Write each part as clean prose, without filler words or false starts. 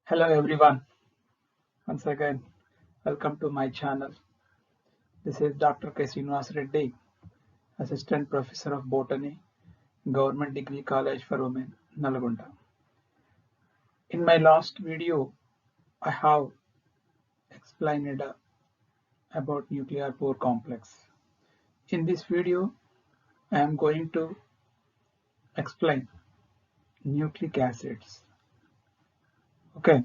Hello everyone, once again, welcome to my channel. This is Dr. K. Srinivas Reddy, Assistant Professor of Botany, Government Degree College for Women, Nalgonda. In my last video, I have explained about nuclear pore complex. In this video, I am going to explain nucleic acids. Okay,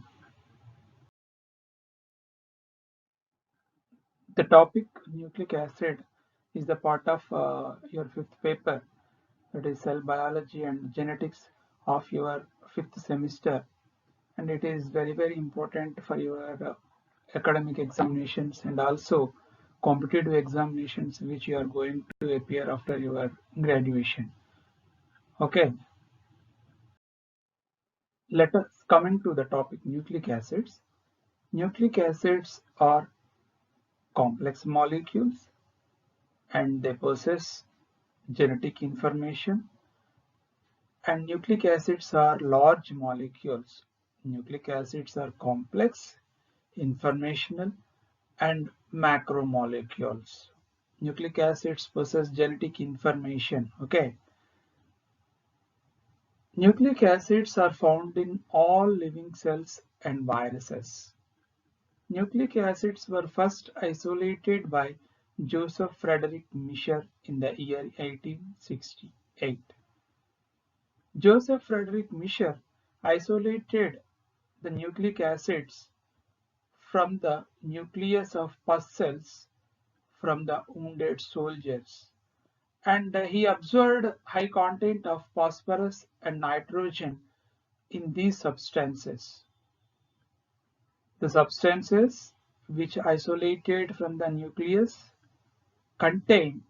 the topic nucleic acid is the part of your fifth paper, that is cell biology and genetics of your fifth semester, and it is very important for your academic examinations and also competitive examinations which you are going to appear after your graduation. Okay, let us come to the topic nucleic acids. Nucleic acids are complex molecules and they possess genetic information, and nucleic acids are large molecules. Nucleic acids are complex, informational, and macromolecules. Nucleic acids possess genetic information. Okay. Nucleic acids are found in all living cells and viruses. Nucleic acids were first isolated by Joseph Frederick Mischer in the year 1868. Joseph Frederick Mischer isolated the nucleic acids from the nucleus of pus cells from the wounded soldiers, and he observed high content of phosphorus and nitrogen in these substances. The substances which isolated from the nucleus contain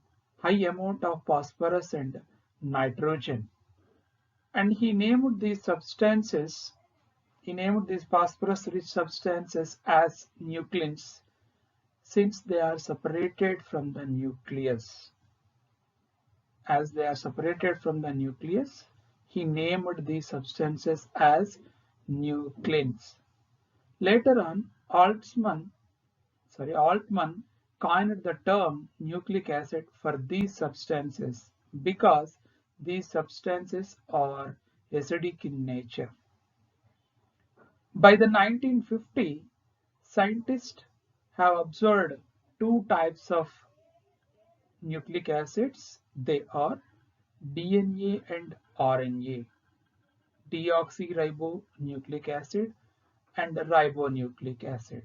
high amount of phosphorus and nitrogen, and he named these phosphorus rich substances as nucleins since they are separated from the nucleus. As they are separated from the nucleus, he named these substances as nucleins. Later on, Altman coined the term nucleic acid for these substances because these substances are acidic in nature. By the 1950s, scientists have observed two types of nucleic acids. They are DNA and RNA, deoxyribonucleic acid and ribonucleic acid.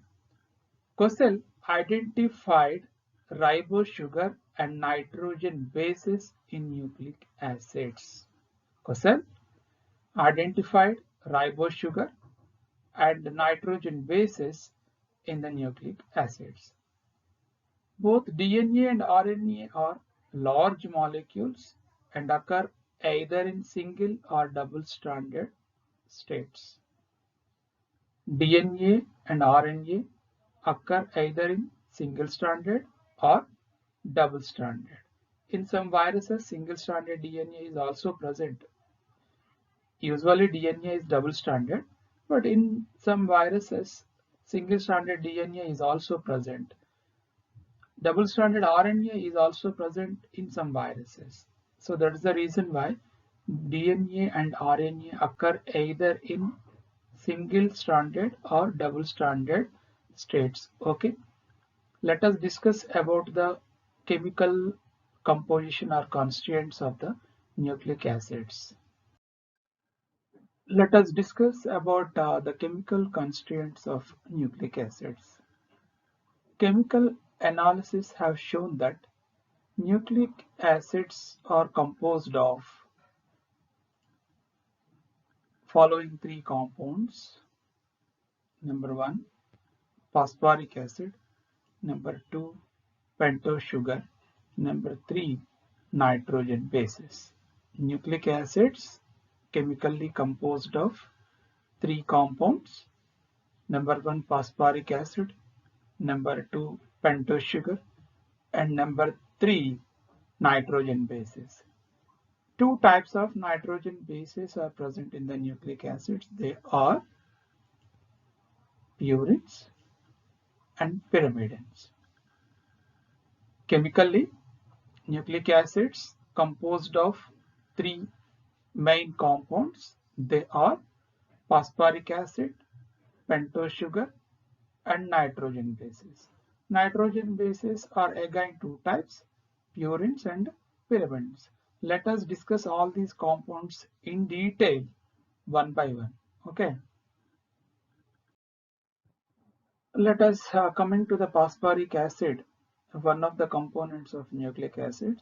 Kossel identified ribosugar and nitrogen bases in nucleic acids. Kossel identified ribosugar and nitrogen bases in the nucleic acids. Both DNA and RNA are large molecules and occur either in single or double-stranded states. DNA and RNA occur either in single-stranded or double-stranded. In some viruses, single-stranded DNA is also present. Usually DNA is double-stranded, but in some viruses, single-stranded DNA is also present. Double-stranded RNA is also present in some viruses. So that is the reason why DNA and RNA occur either in single-stranded or double-stranded states. Okay. Let us discuss about the chemical composition or constituents of the nucleic acids. Let us discuss about the chemical constituents of nucleic acids. Chemical analysis have shown that nucleic acids are composed of following three compounds. Number 1, phosphoric acid. Number 2, pentose sugar. Number 3, nitrogen bases. Nucleic acids chemically composed of three compounds. Number 1, phosphoric acid. Number 2, pentose sugar. And number 3, nitrogen bases. Two types of nitrogen bases are present in the nucleic acids. They are purines, and pyrimidines. Chemically, nucleic acids composed of three main compounds. They are phosphoric acid, pentose sugar, and nitrogen bases. Nitrogen bases are again two types, purines and pyrimidines. Let us discuss all these compounds in detail one by one. Okay. Let us coming to the phosphoric acid, one of the components of nucleic acid.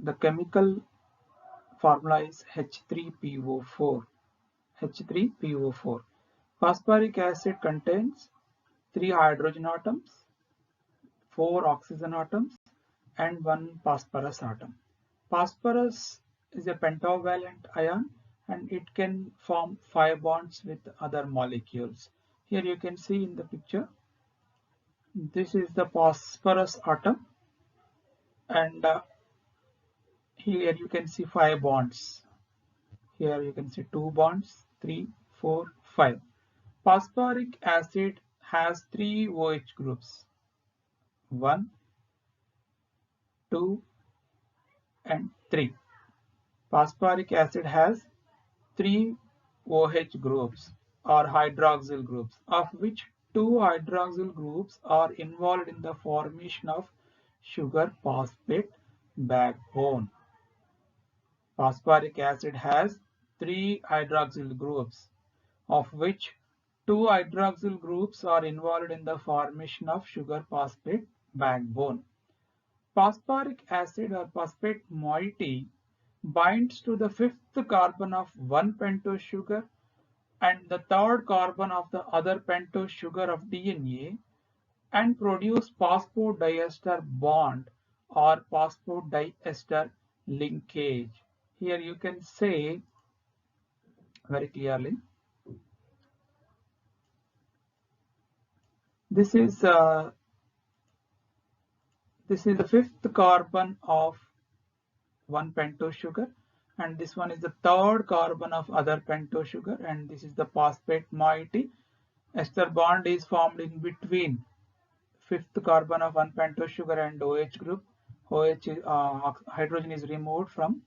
The chemical formula is H3PO4. H3PO4. Phosphoric acid contains 3 hydrogen atoms, 4 oxygen atoms, and 1 phosphorus atom. Phosphorus is a pentavalent ion and it can form 5 bonds with other molecules. Here you can see in the picture, this is the phosphorus atom, and here you can see 5 bonds. Here you can see 2 bonds, 3, 4, 5. Phosphoric acid has 3 OH groups, 1, 2, and 3. Phosphoric acid has 3 OH groups or hydroxyl groups, of which 2 hydroxyl groups are involved in the formation of sugar phosphate backbone. Phosphoric acid has 3 hydroxyl groups, of which 2 hydroxyl groups are involved in the formation of sugar phosphate backbone. Phosphoric acid or phosphate moiety binds to the 5th carbon of one pentose sugar and the 3rd carbon of the other pentose sugar of DNA and produce phosphodiester bond or phosphodiester linkage. Here you can say very clearly, this is the 5th carbon of one pentose sugar, and this one is the 3rd carbon of other pentose sugar, and this is the phosphate moiety. Ester bond is formed in between 5th carbon of one pentose sugar and OH group. Hydrogen is removed from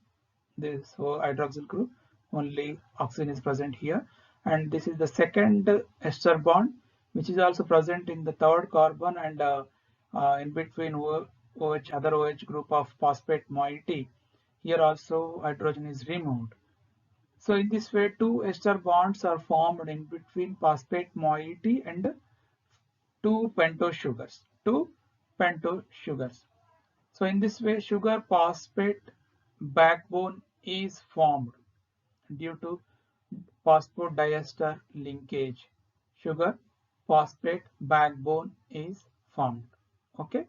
this hydroxyl group, only oxygen is present here, and this is the 2nd ester bond, which is also present in the 3rd carbon, and in between other OH group of phosphate moiety. Here also hydrogen is removed. So in this way, 2 ester bonds are formed in between phosphate moiety and 2 pentose sugars. So in this way, sugar phosphate backbone is formed due to phosphodiester linkage. Sugar phosphate backbone is formed. Okay.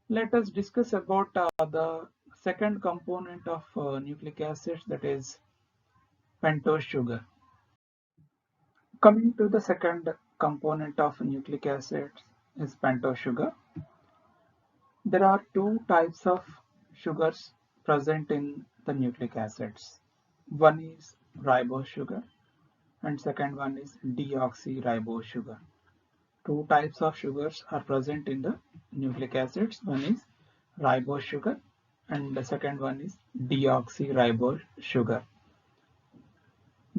Let us discuss about the second component of nucleic acids, that is pentose sugar. Coming to the second component of nucleic acids is pentose sugar. There are 2 types of sugars present in the nucleic acids. One is ribose sugar and second one is deoxyribose sugar. 2 types of sugars are present in the nucleic acids. One is ribose sugar and the second one is deoxyribose sugar.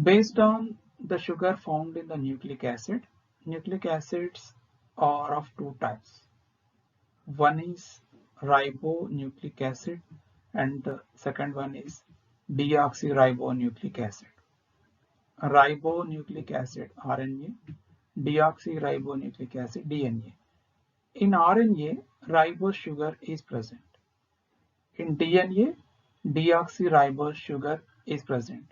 Based on the sugar found in the nucleic acids are of 2 types. One is ribonucleic acid and the second one is deoxyribonucleic acid. Ribonucleic acid RNA, deoxyribonucleic acid DNA. In RNA, ribose sugar is present. In DNA, deoxyribose sugar is present.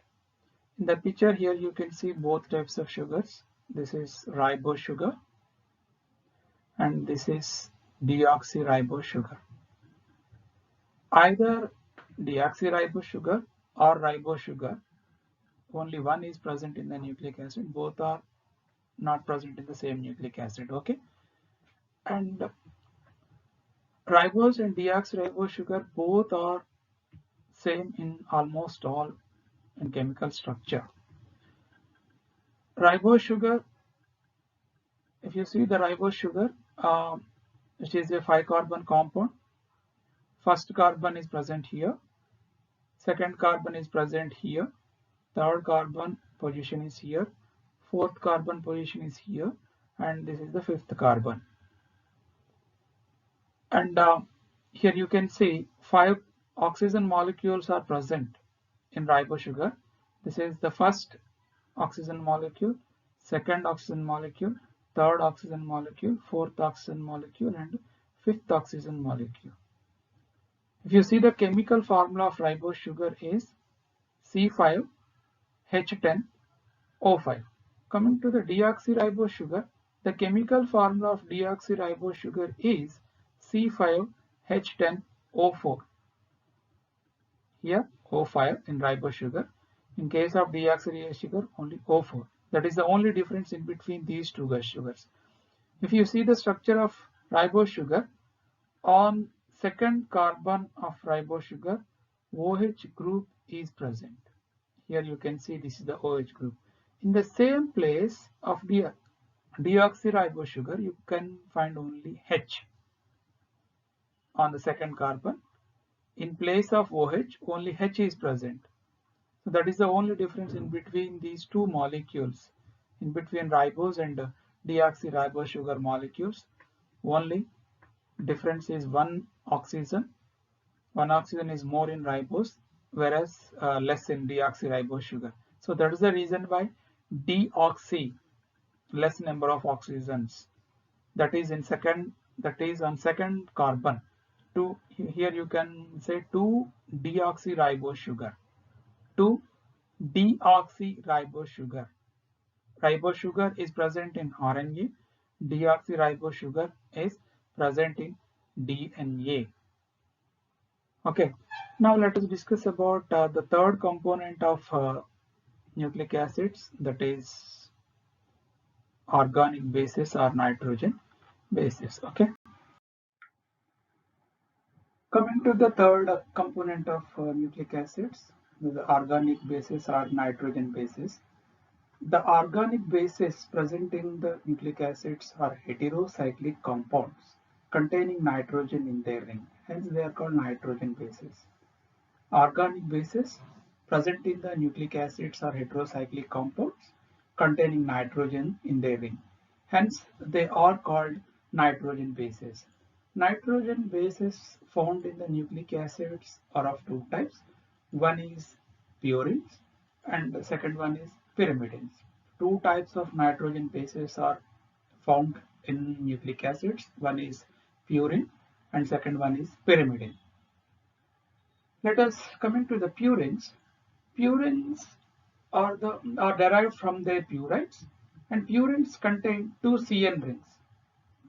In the picture here you can see both types of sugars. This is ribose sugar and this is deoxyribose sugar. Either deoxyribose sugar or ribose sugar, only one is present in the nucleic acid. Both are not present in the same nucleic acid. Okay. And ribose and deoxyribose sugar both are same in almost all in chemical structure. Ribose sugar If you see the ribose sugar, which is a 5-carbon compound, first carbon is present here, second carbon is present here, third carbon position is here, fourth carbon position is here, and this is the fifth carbon. And here you can see 5 oxygen molecules are present in ribose sugar. This is the first oxygen molecule, second oxygen molecule, third oxygen molecule, fourth oxygen molecule, and fifth oxygen molecule. If you see the chemical formula of ribose sugar is C5H10O5. Coming to the deoxyribose sugar, the chemical formula of deoxyribose sugar is C5H10O4. Here O5 in ribose sugar. In case of deoxyribose sugar, only O4. That is the only difference in between these two sugars. If you see the structure of ribose sugar, on second carbon of ribose sugar, OH group is present. Here you can see this is the OH group. In the same place of deoxyribose sugar, you can find only H on the second carbon. In place of OH, only H is present. So that is the only difference in between these two molecules, in between ribose and deoxyribose sugar molecules. Only difference is one oxygen. One oxygen is more in ribose, whereas less in deoxyribose sugar. So that is the reason why deoxy, less number of oxygens, that is in second, that is on second carbon. Here you can say 2-deoxyribose sugar. 2-deoxyribose sugar. Ribose sugar is present in RNA. Deoxyribose sugar is present in DNA. Okay, now let us discuss about the third component of nucleic acids, that is organic bases or nitrogen bases. Okay, coming to the third component of nucleic acids, the organic bases or nitrogen bases. The organic bases present in the nucleic acids are heterocyclic compounds containing nitrogen in their ring, hence they are called nitrogen bases. Organic bases present in the nucleic acids are heterocyclic compounds containing nitrogen in their ring, hence they are called nitrogen bases. Nitrogen bases found in the nucleic acids are of two types. One is purines and the second one is pyrimidines. Two types of nitrogen bases are found in nucleic acids. One is purine and second one is pyrimidine. Let us coming to the purines. Purines are derived from their purides, and purines contain two CN rings.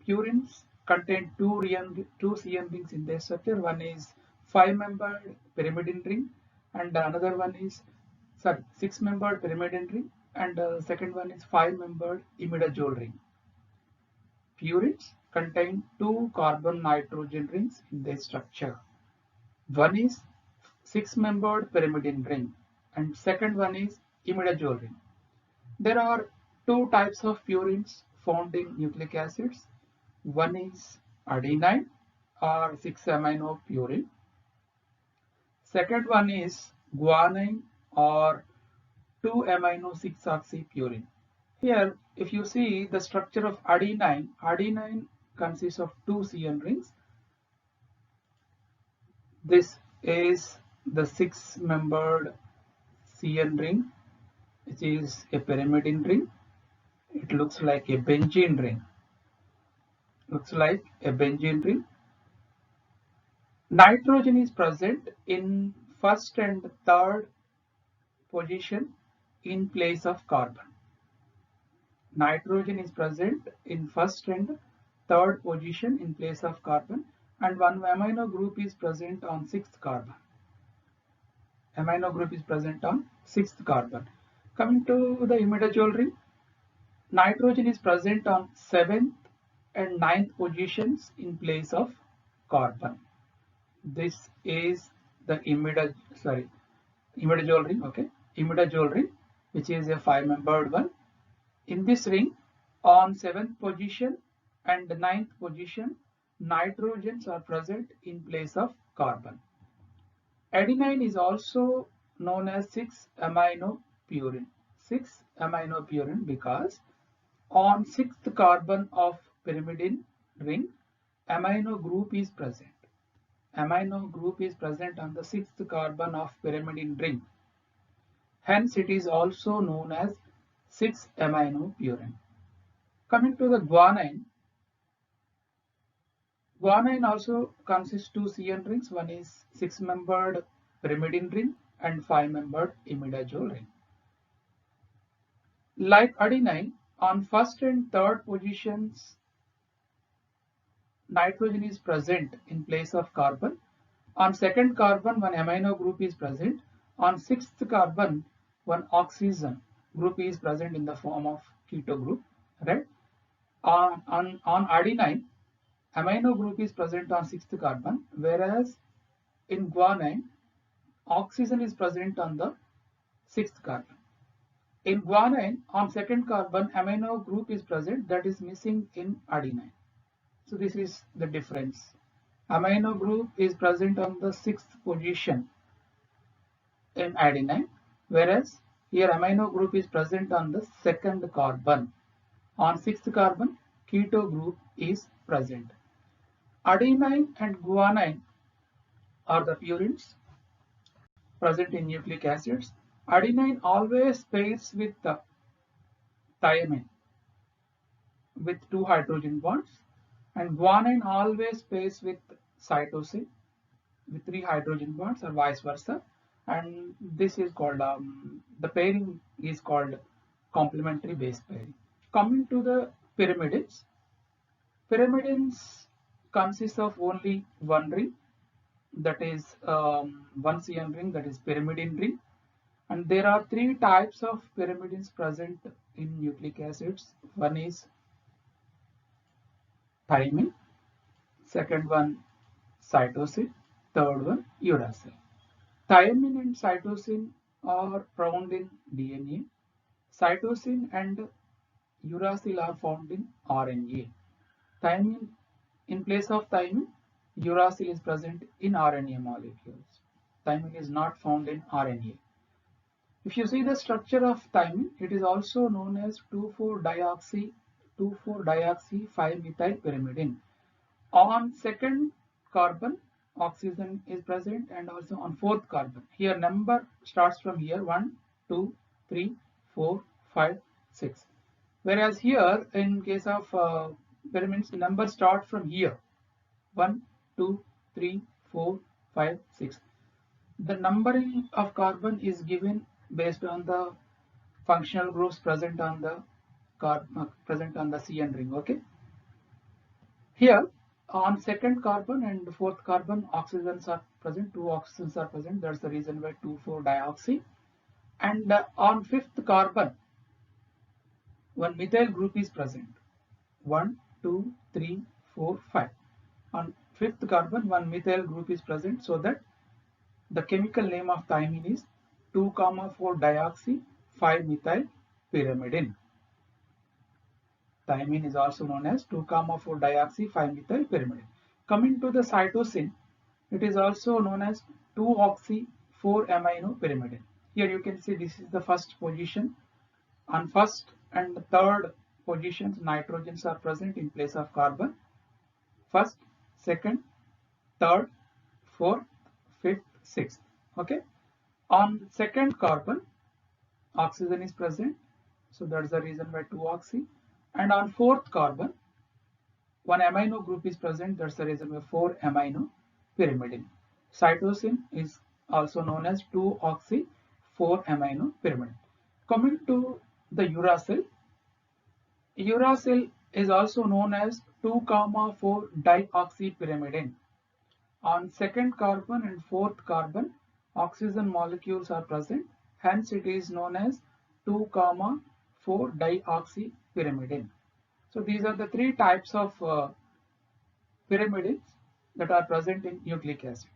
Purines contain two CN rings in their structure. One is 5-membered pyrimidine ring, and another one is 6-membered pyrimidine ring, and second one is 5-membered imidazole ring. Purines contain two carbon nitrogen rings in their structure. One is 6-membered pyrimidine ring, and second one is imidazole ring. There are two types of purines found in nucleic acids. One is adenine or 6-amino purine. Second one is guanine or 2-amino 6-oxypurine. Here, if you see the structure of adenine, adenine consists of two CN rings. This is the 6-membered CN ring, which is a pyrimidine ring. It looks like a benzene ring. Nitrogen is present in first and third position in place of carbon. Nitrogen is present in first and third position in place of carbon, and one amino group is present on sixth carbon. Coming to the imidazole ring, nitrogen is present on 7th and 9th positions in place of carbon. This is the imidazole ring, which is a 5-membered one. In this ring, On 7th position and 9th position, nitrogens are present in place of carbon. Adenine is also known as 6-aminopurine. 6-aminopurine because on 6th carbon of pyrimidine ring, amino group is present. Amino group is present on the 6th carbon of pyrimidine ring. Hence, it is also known as 6-aminopurine. Coming to the guanine, guanine also consists two CN rings. One is 6-membered pyrimidine ring and 5-membered imidazole ring. Like adenine, on first and third positions, nitrogen is present in place of carbon. On second carbon, one amino group is present. On sixth carbon, one oxygen group is present in the form of keto group. Right? On adenine, amino group is present on sixth carbon, whereas in guanine, oxygen is present on the sixth carbon. In guanine, on second carbon, amino group is present that is missing in adenine. So this is the difference. Amino group is present on the sixth position in adenine, whereas here amino group is present on the second carbon. On sixth carbon, keto group is present. Adenine and guanine are the purines present in nucleic acids. Adenine always pairs with the thymine with two hydrogen bonds, and guanine always pairs with cytosine with three hydrogen bonds, or vice versa. And this is called the pairing is called complementary base pairing. Coming to the pyrimidines, pyrimidines consist of only one ring, that is one CN ring, that is pyrimidine ring. And there are three types of pyrimidines present in nucleic acids. One is thymine, second one cytosine, third one uracil. Thymine and cytosine are found in DNA. Cytosine and uracil are found in RNA. Thymine, in place of thymine, uracil is present in RNA molecules. Thymine is not found in RNA. If you see the structure of thymine, it is also known as 2,4-dioxy 5-methylpyrimidine. On second carbon, oxygen is present, and also on fourth carbon. Here number starts from here 1, 2, 3, 4, 5, 6. Whereas here in case of pyrimids, number start from here 1, 2, 3, 4, 5, 6. The numbering of carbon is given based on the functional groups present on the CN ring. Okay. Here on second carbon and fourth carbon, oxygens are present. Two oxygens are present. That's the reason why 2,4-dioxy. And on fifth carbon, one methyl group is present. 1, 2, 3, 4, 5. On fifth carbon, one methyl group is present, so that the chemical name of thymine is 2,4-dioxy 5-methylpyrimidine. Thymine is also known as 2,4-dioxy 5-methylpyrimidine. Coming to the cytosine, it is also known as 2-oxy 4-aminopyrimidine. Here you can see this is the first position. On first and third positions, nitrogens are present in place of carbon. First, second, third, fourth, fifth, sixth. Okay. On second carbon, oxygen is present, so that's the reason why 2-oxy. And on fourth carbon, one amino group is present, that's the reason why 4-aminopyrimidine. Cytosine is also known as 2-oxy 4-aminopyrimidine. Coming to the uracil, uracil is also known as 2,4-dioxypyrimidine. On second carbon and fourth carbon, oxygen molecules are present, hence it is known as 2,4-dioxypyrimidine. So these are the three types of pyrimidines that are present in nucleic acid.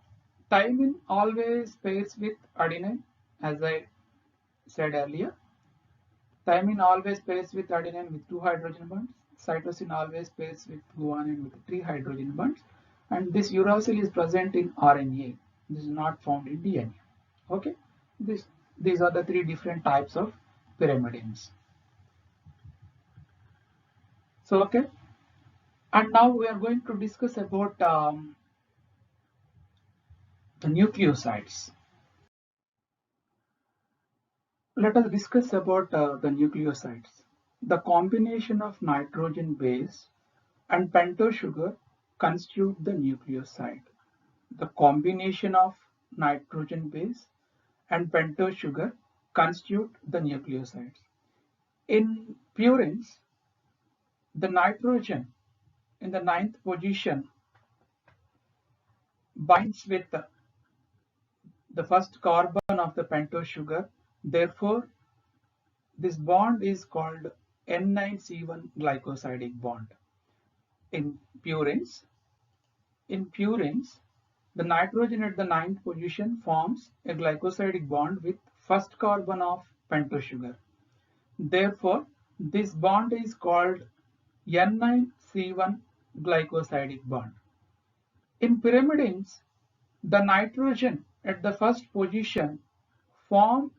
Thymine always pairs with adenine, as I said earlier. Thymine always pairs with adenine with 2 hydrogen bonds. Cytosine always pairs with guanine with 3 hydrogen bonds. And this uracil is present in RNA. This is not found in DNA. Okay, these are the 3 different types of pyrimidines. So okay, and now we are going to discuss about the nucleosides. Let us discuss about the nucleosides. The combination of nitrogen base and pentose sugar constitute the nucleoside. The combination of nitrogen base and pentose sugar constitute the nucleosides. In purines, the nitrogen in the ninth position binds with the first carbon of the pentose sugar. Therefore, this bond is called N9C1 glycosidic bond. In purines, the nitrogen at the ninth position forms a glycosidic bond with first carbon of pentose sugar. Therefore, this bond is called N9C1 glycosidic bond. In pyrimidines, the nitrogen at the first position form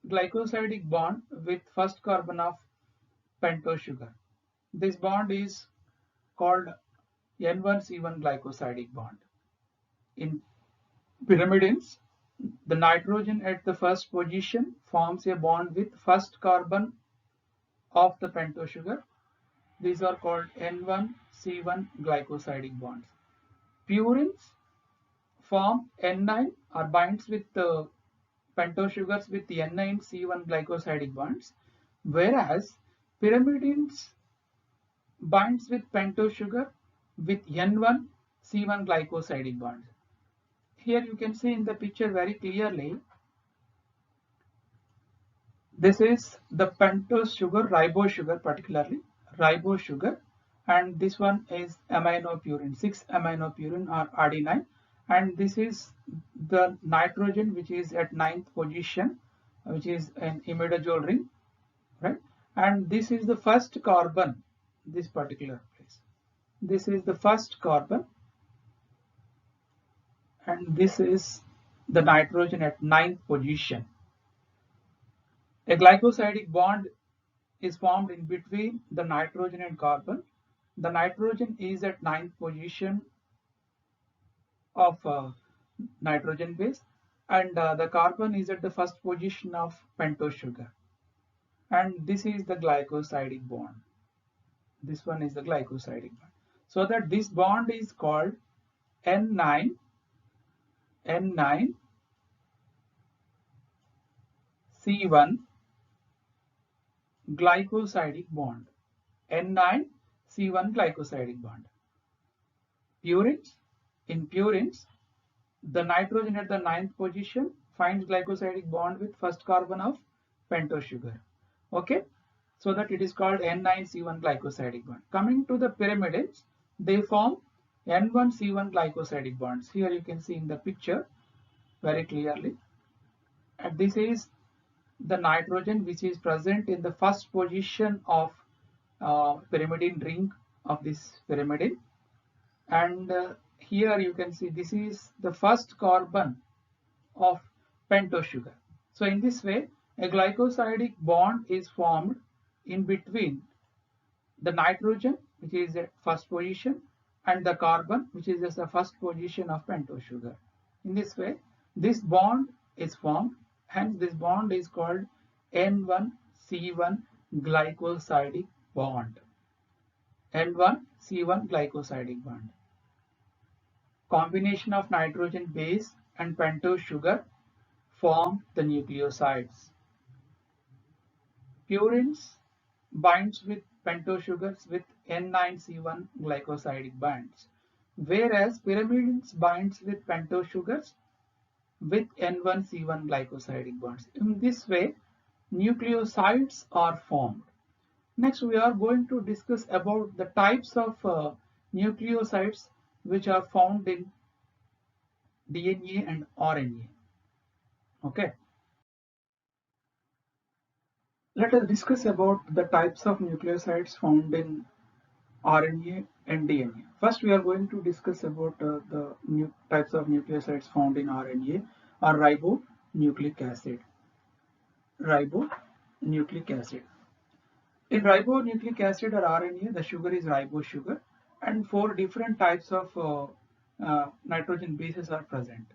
glycosidic bond with first carbon of pentose sugar. This bond is called N1C1 glycosidic bond. In pyrimidines, the nitrogen at the first position forms a bond with first carbon of the pentose sugar. These are called N1C1 glycosidic bonds. Purines form N9 or binds with pentose sugars with the N9C1 glycosidic bonds, whereas pyrimidines binds with pentose sugar with N1C1 glycosidic bonds. Here you can see in the picture very clearly, this is the pentose sugar, ribose sugar particularly, ribose sugar, and this one is aminopurine, 6-aminopurine or adenine, and this is the nitrogen which is at ninth position, which is an imidazole ring, right? And this is the first carbon, this particular place. This is the first carbon, and this is the nitrogen at ninth position. A glycosidic bond is formed in between the nitrogen and carbon. The nitrogen is at ninth position of nitrogen base, and the carbon is at the first position of pentose sugar. And this is the glycosidic bond. This one is the glycosidic bond. So that this bond is called N9 C1 glycosidic bond. N9C1 glycosidic bond. Purines. In purines, the nitrogen at the ninth position finds glycosidic bond with first carbon of pentose sugar. Okay, so that it is called N9C1 glycosidic bond. Coming to the pyrimidines, they form N1C1 glycosidic bonds. Here you can see in the picture very clearly. And this is the nitrogen which is present in the first position of pyrimidine ring of this pyrimidine, and here you can see this is the first carbon of pentose sugar. So in this way, a glycosidic bond is formed in between the nitrogen, which is at first position, and the carbon, which is at the first position of pentose sugar. In this way, this bond is formed. Hence, this bond is called N1C1 glycosidic bond. N1C1 glycosidic bond. Combination of nitrogen base and pentose sugar form the nucleosides. Purines binds with pentose sugars with N9C1 glycosidic bonds, whereas pyrimidines binds with pentose sugars with N1C1 glycosidic bonds. In this way, nucleosides are formed. Next, we are going to discuss about the types of nucleosides which are found in DNA and RNA. Okay. Let us discuss about the types of nucleosides found in RNA and DNA. First, we are going to discuss about the new types of nucleosides found in RNA or ribonucleic acid. Ribonucleic acid. In ribonucleic acid or RNA, the sugar is ribose sugar, and four different types of nitrogen bases are present.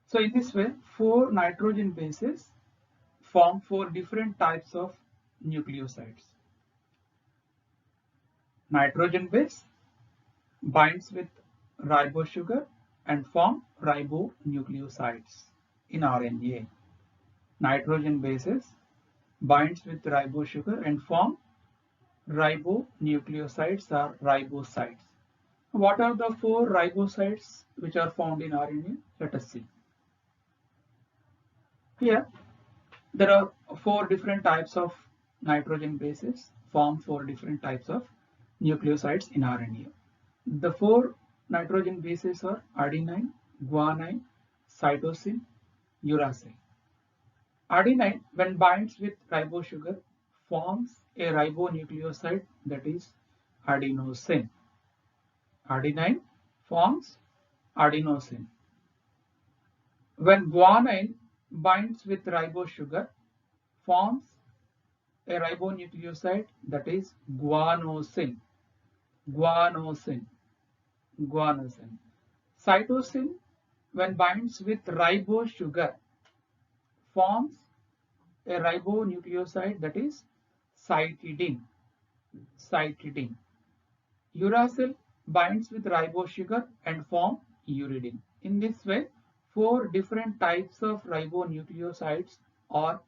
So in this way, four nitrogen bases form four different types of nucleosides. Nitrogen base binds with ribose sugar and form ribonucleosides in RNA. Nitrogen bases binds with ribose sugar and form ribonucleosides or ribosides. What are the four ribosides which are found in RNA? Let us see. Here, there are four different types of nitrogen bases form four different types of nucleosides in RNA. The four nitrogen bases are adenine, guanine, cytosine, uracil. Adenine, when binds with ribose sugar, forms a ribonucleoside, that is adenosine. Adenine forms adenosine. When guanine binds with ribose sugar, forms a ribonucleoside, that is guanosine. Guanosine. Guanosine. Cytosine, when binds with ribose sugar, forms a ribonucleoside, that is cytidine. Cytidine. Uracil binds with ribose sugar and form uridine. In this way, four different types of ribonucleosides are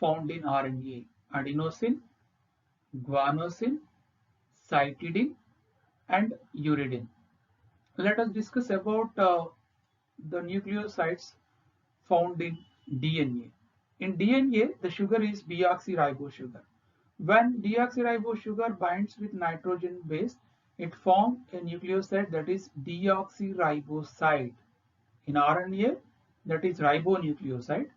found in RNA: adenosine, guanosine, cytidine, and uridine. Let us discuss about the nucleosides found in DNA. In DNA, the sugar is deoxyribose sugar. When deoxyribose sugar binds with nitrogen base, it forms a nucleoside, that is deoxyriboside. In RNA, that is ribonucleoside,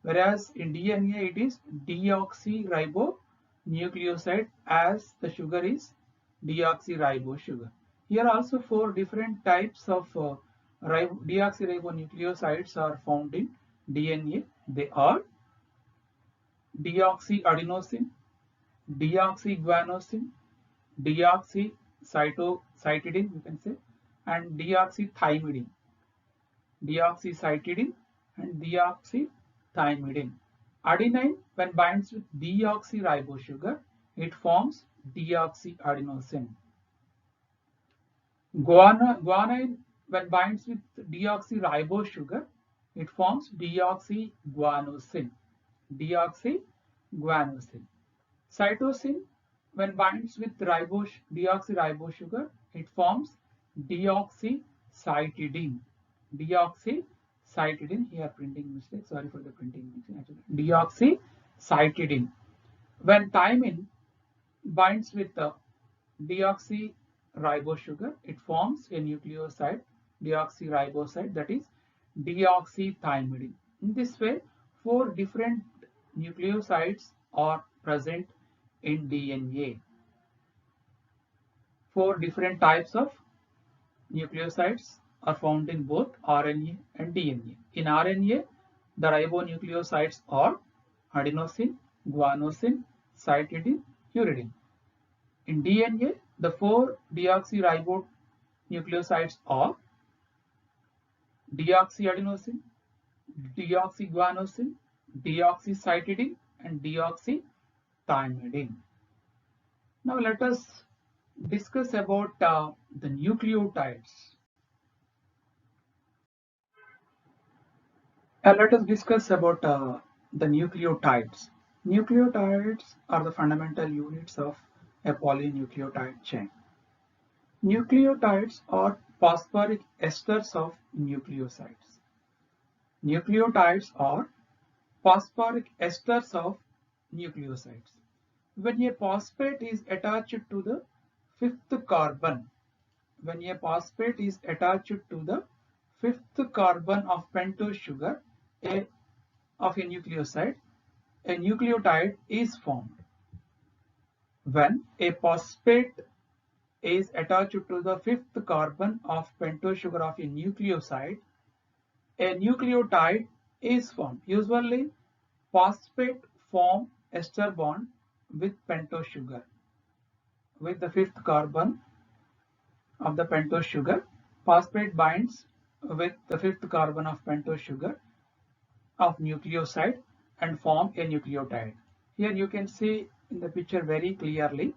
whereas in DNA it is deoxyribonucleoside, as the sugar is deoxyribose sugar. Here also four different types of deoxyribonucleosides are found in DNA. They are deoxyadenosine, deoxyguanosine, deoxycytidine, you can say, and deoxythymidine. Deoxycytidine and deoxythymidine. Adenine, when binds with deoxyribose sugar, it forms deoxyadenosine. Guanine, when binds with deoxyribose sugar, it forms deoxyguanosine. Deoxyguanosine. Cytosine, when binds with deoxyribose sugar, it forms deoxycytidine. Deoxycytidine, here printing mistake, sorry for the printing mistake. Deoxycytidine. When thymine binds with deoxyribose sugar, it forms a nucleoside, deoxyriboside, that is deoxythymidine. In this way, four different nucleosides are present in DNA. Four different types of nucleosides are found in both RNA and DNA. In RNA, the ribonucleosides are adenosine, guanosine, cytidine, uridine. In DNA, the four deoxyribonucleosides are deoxyadenosine, deoxyguanosine, deoxycytidine, and deoxythymidine. Now let us discuss about the nucleotides. Let us discuss about the nucleotides. Nucleotides are the fundamental units of a polynucleotide chain. Nucleotides are phosphoric esters of nucleosides. Nucleotides are phosphoric esters of nucleosides. When a phosphate is attached to the fifth carbon, of a pentose sugar of a nucleoside, a nucleotide is formed when a phosphate is attached to the fifth carbon of pentose sugar of a nucleoside. A nucleotide is formed. Usually, phosphate form ester bond with pentose sugar. With the fifth carbon of the pentose sugar, phosphate binds with the fifth carbon of pentose sugar of nucleoside and form a nucleotide. Here you can see in the picture very clearly.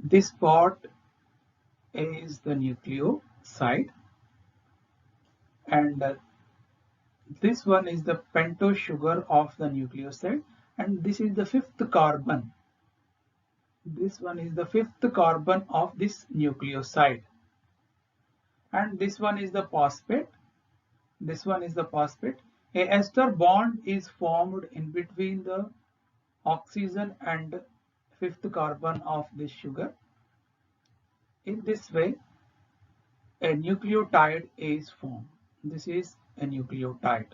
This part is the nucleoside and this one is the pentose sugar of the nucleoside, and this is the fifth carbon. This one is the fifth carbon of this nucleoside, and this one is the phosphate. This one is the phosphate. A ester bond is formed in between the oxygen and fifth carbon of this sugar. In this way, a nucleotide is formed. This is a nucleotide.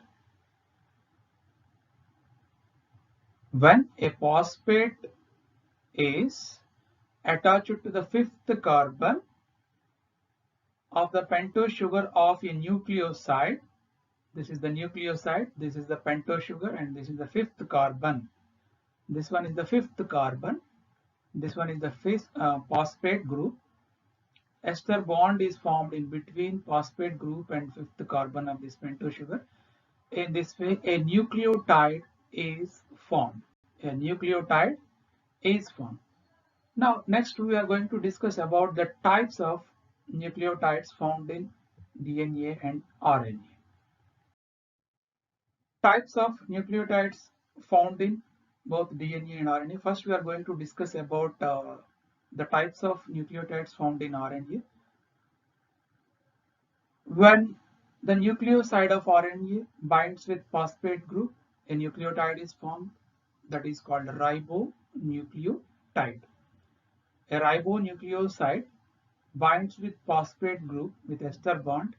When a phosphate is attached to the fifth carbon of the pentose sugar of a nucleoside, this is the nucleoside, this is the pentose sugar, and this is the fifth carbon. This one is the fifth carbon. This one is the phosphate group. Ester bond is formed in between phosphate group and fifth carbon of this pentose sugar. In this way, a nucleotide is formed. A nucleotide is formed. Now, next we are going to discuss about the types of nucleotides found in DNA and RNA. Types of nucleotides found in both DNA and RNA. First, we are going to discuss about the types of nucleotides found in RNA. When the nucleoside of RNA binds with phosphate group, a nucleotide is formed that is called ribonucleotide. A ribonucleoside binds with phosphate group with ester bond,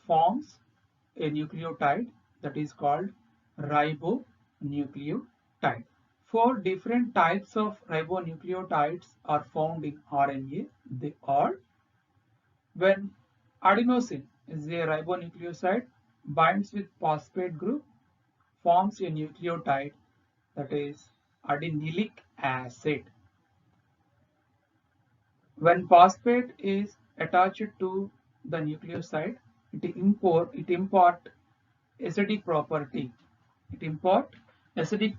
forms a nucleotide that is called ribonucleotide. Four different types of ribonucleotides are found in RNA. They are: when adenosine is a ribonucleoside, binds with phosphate group, forms a nucleotide that is adenylic acid. When phosphate is attached to the nucleoside, it impart acidic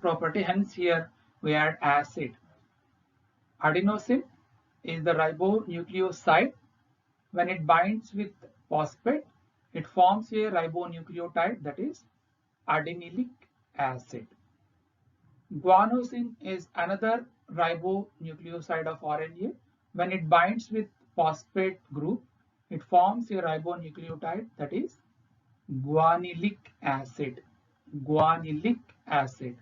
property. Hence here we add acid. Adenosine is the ribonucleoside. When it binds with phosphate, it forms a ribonucleotide that is adenylic acid. Guanosine is another ribonucleoside of RNA. When it binds with phosphate group, it forms a ribonucleotide that is guanylic acid. Guanylic acid.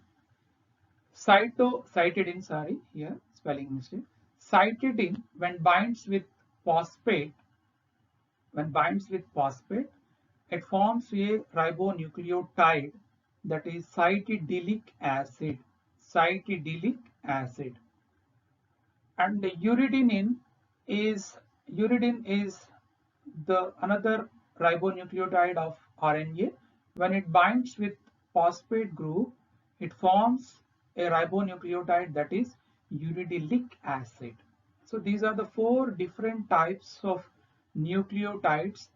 Cytidine, here spelling mistake. Cytidine, when binds with phosphate, it forms a ribonucleotide that is cytidylic acid. Cytidylic acid. And the uridine is the another ribonucleotide of RNA. When it binds with phosphate group, it forms a ribonucleotide that is uridylic acid. So these are the four different types of nucleotides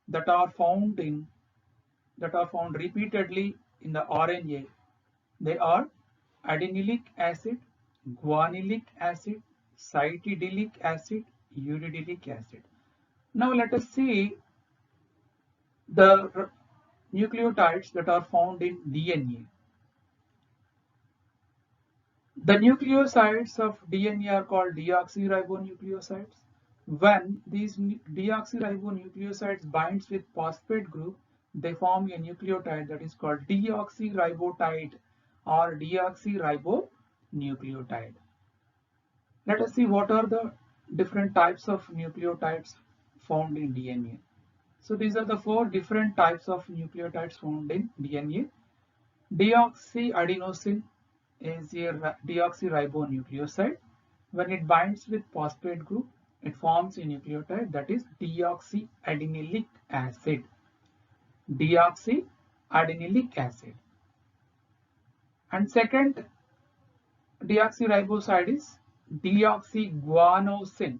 that are found repeatedly in the RNA. They are adenylic acid, guanylic acid, cytidylic acid, uridylic acid. Now let us see the nucleotides that are found in DNA. The nucleosides of DNA are called deoxyribonucleosides. When these deoxyribonucleosides binds with phosphate group, they form a nucleotide that is called deoxyribotide or deoxyribonucleotide. Let us see what are the different types of nucleotides found in DNA. So these are the four different types of nucleotides found in DNA. Deoxyadenosine is a deoxyribonucleoside. When it binds with phosphate group, it forms a nucleotide that is deoxyadenilic acid. Deoxyadenilic acid. And second deoxyriboside is deoxyguanosine.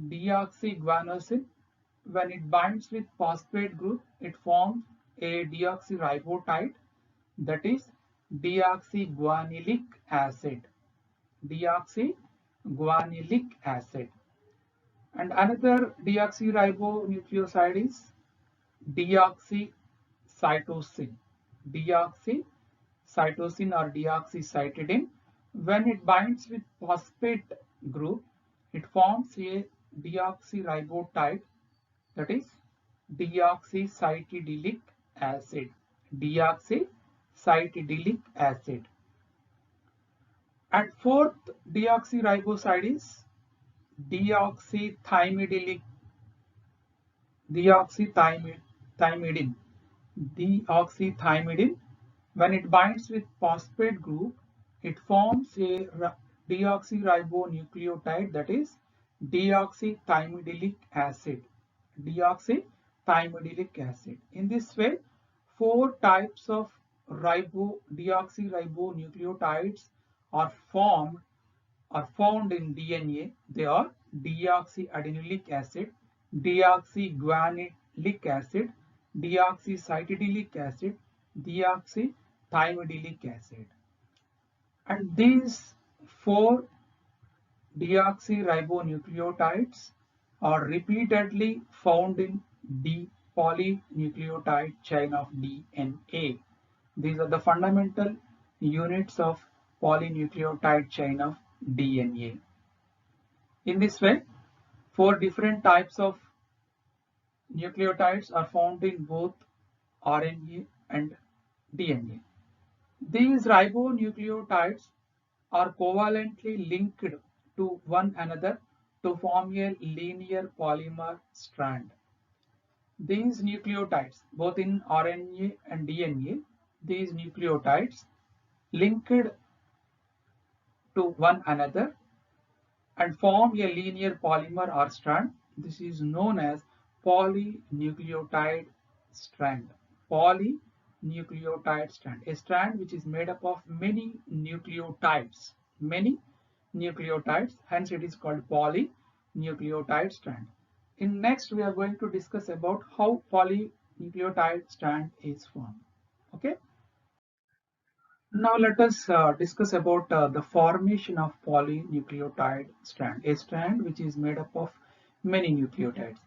Deoxyguanosine, when it binds with phosphate group, it forms a deoxyribotide that is deoxyguanilic acid. Deoxyguanilic acid. And another deoxyribonucleoside is deoxycytosine. Deoxycytosine or deoxycytidine. When it binds with phosphate group, it forms a deoxyribotide that is deoxycytidilic acid. Deoxycytidilic acid. And fourth deoxyriboside is deoxythymidine. Deoxythymidine. When it binds with phosphate group, it forms a deoxyribonucleotide that is deoxythymidilic acid. Deoxythymidilic acid. In this way, four types of deoxyribonucleotides are found in DNA. They are deoxyadenilic acid, deoxyguanilic acid, deoxycytidilic acid, deoxythymidilic acid. And these four deoxyribonucleotides are repeatedly found in the polynucleotide chain of DNA. These are the fundamental units of polynucleotide chain of DNA. In this way, four different types of nucleotides are found in both RNA and DNA. These ribonucleotides are covalently linked to one another to form a linear polymer strand. These nucleotides, both in RNA and DNA, these nucleotides linked to one another and form a linear polymer or strand. This is known as polynucleotide strand. Polynucleotide strand. A strand which is made up of many nucleotides. Many nucleotides, hence it is called polynucleotide strand. In next we are going to discuss about how polynucleotide strand is formed. Okay. Now let us discuss about the formation of polynucleotide strand, a strand which is made up of many nucleotides.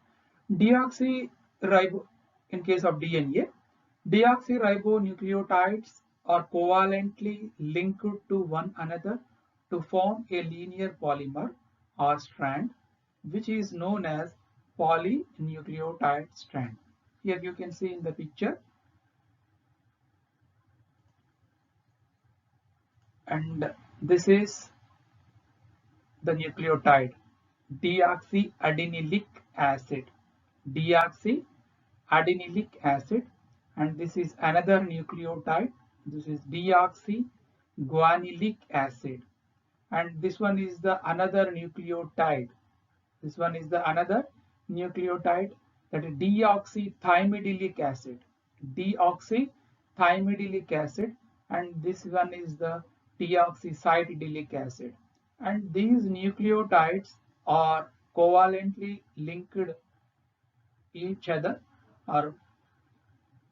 Deoxyribo, in case of DNA, deoxyribonucleotides are covalently linked to one another to form a linear polymer or strand, which is known as polynucleotide strand. Here you can see in the picture, and this is the nucleotide deoxyadenilic acid. Deoxyadenilic acid, and this is another nucleotide. This is deoxyguanilic acid, and this one is the another nucleotide. This one is the another nucleotide, that is deoxythymidilic acid. Deoxythymidilic acid, and this one is the deoxycytidilic acid. And these nucleotides are covalently linked each other or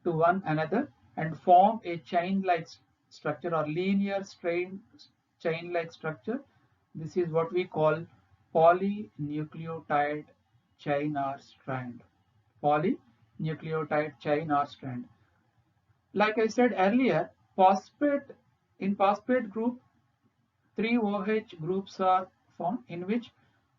to one another and form a chain-like structure or linear strain chain-like structure. This is what we call polynucleotide chain or strand. Polynucleotide chain or strand. Like I said earlier, in phosphate group, 3 OH groups are formed, in which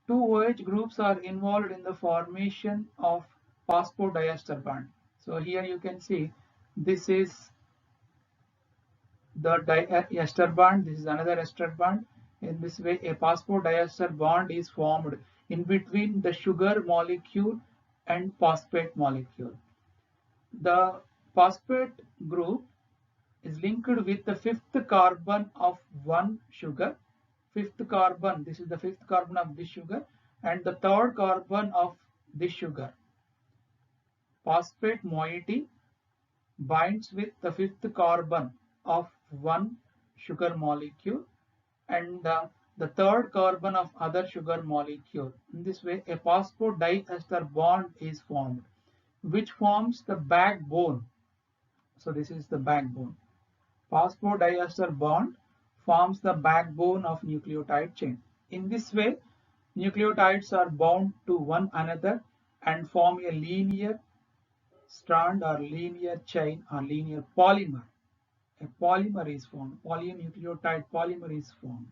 2 OH groups are involved in the formation of phosphodiester bond. So here you can see this is the ester bond, this is another ester bond. In this way, a phosphodiester bond is formed in between the sugar molecule and phosphate molecule. The phosphate group is linked with the fifth carbon of one sugar. Fifth carbon, this is the fifth carbon of this sugar, and the third carbon of this sugar. Phosphate moiety binds with the fifth carbon of one sugar molecule and the third carbon of other sugar molecule. In this way, a phosphodiester bond is formed, which forms the backbone. So this is the backbone. Phosphodiester bond forms the backbone of nucleotide chain. In this way, nucleotides are bound to one another and form a linear strand or linear chain or linear polymer. A polymer is formed. Polynucleotide polymer is formed.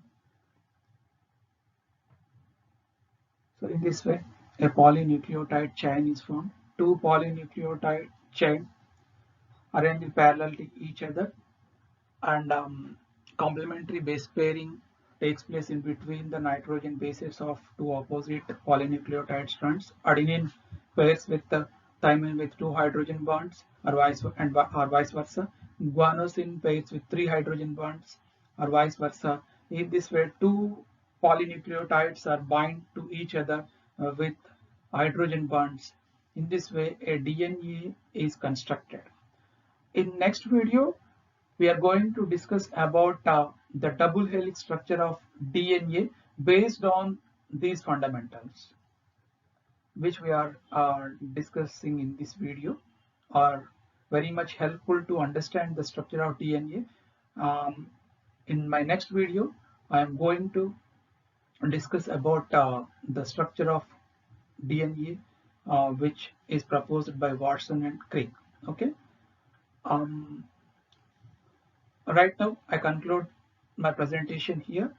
So in this way, a polynucleotide chain is formed. Two polynucleotide chain arranged parallel to each other, and complementary base pairing takes place in between the nitrogen bases of two opposite polynucleotide strands. Adenine pairs with the thymine with two hydrogen bonds, or vice versa. Guanosine pairs with three hydrogen bonds, or vice versa. In this way, two polynucleotides are bind to each other with hydrogen bonds. In this way, a DNA is constructed. In next video, we are going to discuss about the double helix structure of DNA based on these fundamentals, which we are discussing in this video, are very much helpful to understand the structure of DNA. In my next video, I am going to discuss about the structure of DNA, which is proposed by Watson and Crick. Okay. Right now, I conclude my presentation here.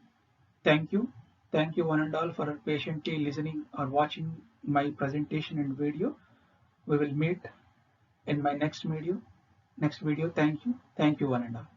Thank you. Thank you one and all for patiently listening or watching my presentation and video. We will meet in my next video. Thank you. Thank you one and all.